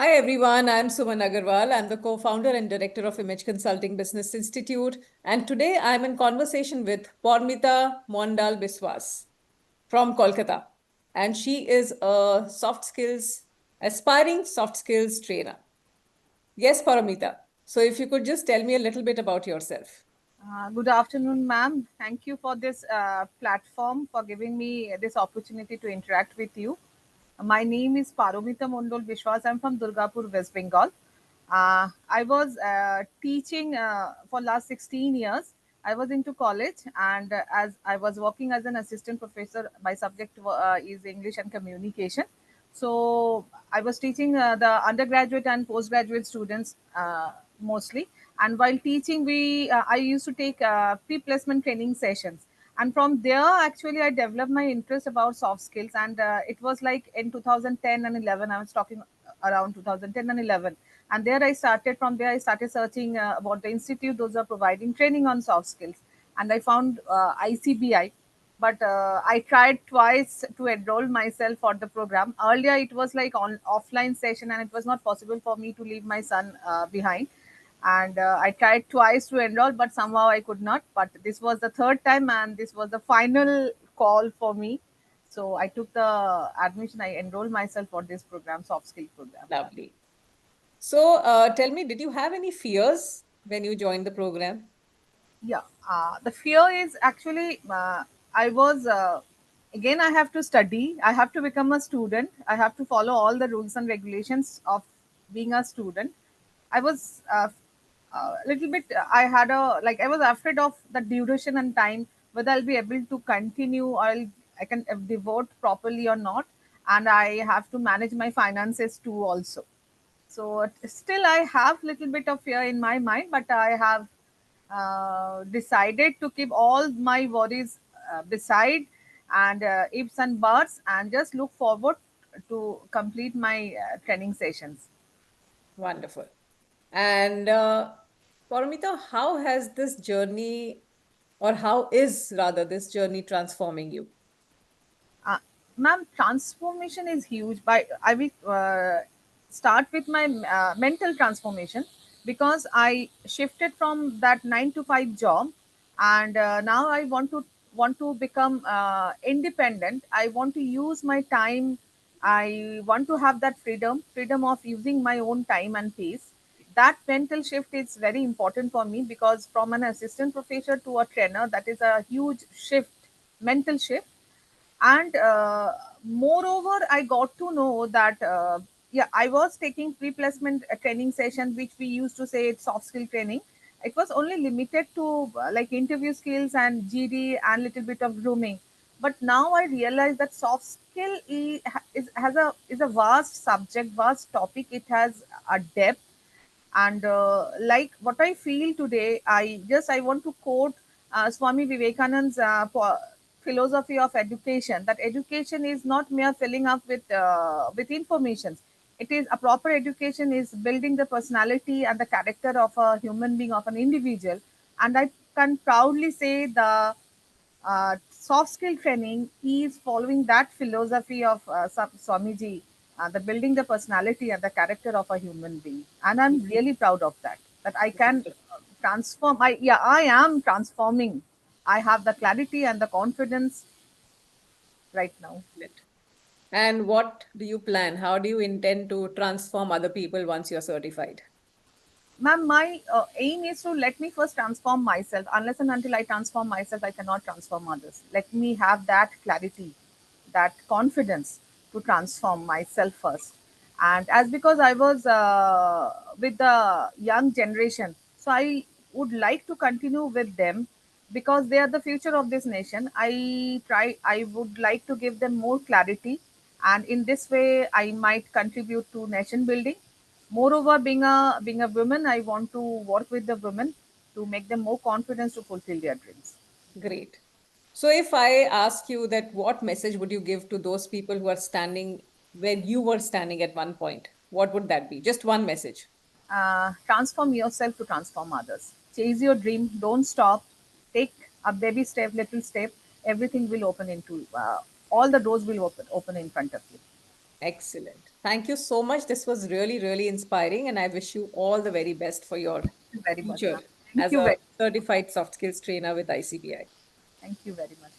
Hi everyone, I'm Suman Agarwal. I'm the co-founder and director of Image Consulting Business Institute. And today I'm in conversation with Paramita Mondal Biswas from Kolkata. And she is a aspiring soft skills trainer. Yes, Paramita. So if you could just tell me a little bit about yourself. Good afternoon, ma'am. Thank you for this platform for giving me this opportunity to interact with you. My name is Paromita Mondol Bishwas. I'm from Durgapur, West Bengal. I was teaching for last 16 years. I was into college, and as I was working as an assistant professor, my subject is English and communication. So I was teaching the undergraduate and postgraduate students mostly. And while teaching, we I used to take pre-placement training sessions. And from there, actually, I developed my interest about soft skills. And it was like in 2010 and 11. I was talking around 2010 and 11. And there I started. From there, I started searching about the institute. Those are providing training on soft skills, and I found ICBI, but I tried twice to enroll myself for the program. Earlier it was like on offline session, and it was not possible for me to leave my son behind. And I tried twice to enroll, but somehow I could not. But this was the third time, and this was the final call for me. So I took the admission. I enrolled myself for this program, soft skill program. Lovely. So tell me, did you have any fears when you joined the program? Yeah, the fear is actually I was again, I have to study, I have to become a student, I have to follow all the rules and regulations of being a student. I was a little bit, I had a like, I was afraid of the duration and time, whether I'll be able to continue, or I can devote properly or not. And I have to manage my finances too also. So still I have little bit of fear in my mind, but I have decided to keep all my worries beside, and ifs and buts, and just look forward to complete my training sessions. Wonderful. And Paramita, how has this journey, or how is rather this journey transforming you? Uh, Ma'am, transformation is huge. By I will start with my mental transformation, because I shifted from that 9 to 5 job, and now I want to become independent. I want to use my time. I want to have that freedom of using my own time and pace. That mental shift is very important for me, because from an assistant professor to a trainer, that is a huge shift, mental shift. And moreover, I got to know that yeah, I was taking pre-placement training session, which we used to say it's soft skill training. It was only limited to like interview skills and GD and little bit of grooming. But now I realize that soft skill is a vast subject, vast topic. It has a depth. And like what I feel today, I want to quote Swami Vivekananda's philosophy of education, that education is not mere filling up with information. It is a proper education is building the personality and the character of a human being, of an individual. And I can proudly say the soft skill training is following that philosophy of Swamiji, the building the personality and the character of a human being. And I'm really proud of that. That I can transform. I am transforming. I have the clarity and the confidence right now. Excellent. And what do you plan? How do you intend to transform other people once you're certified? Ma'am, my aim is to let me first transform myself. Unless and until I transform myself, I cannot transform others. Let me have that clarity, that confidence to transform myself first. And as because I was with the young generation, so I would like to continue with them, because they are the future of this nation. I would like to give them more clarity, and in this way, I might contribute to nation building. Moreover, being a woman, I want to work with the women to make them more confidence to fulfill their dreams. Great. So if I ask you that, what message would you give to those people who are standing where you were standing at one point? What would that be? Just one message. Transform yourself to transform others. Chase your dream. Don't stop. Take a baby step, little step. Everything will open into all the doors will open in front of you. Excellent. Thank you so much. This was really, really inspiring, and I wish you all the very best for your Thank you very much, future ma'am. Thank as you a very, certified soft skills trainer with ICBI. thank you very much.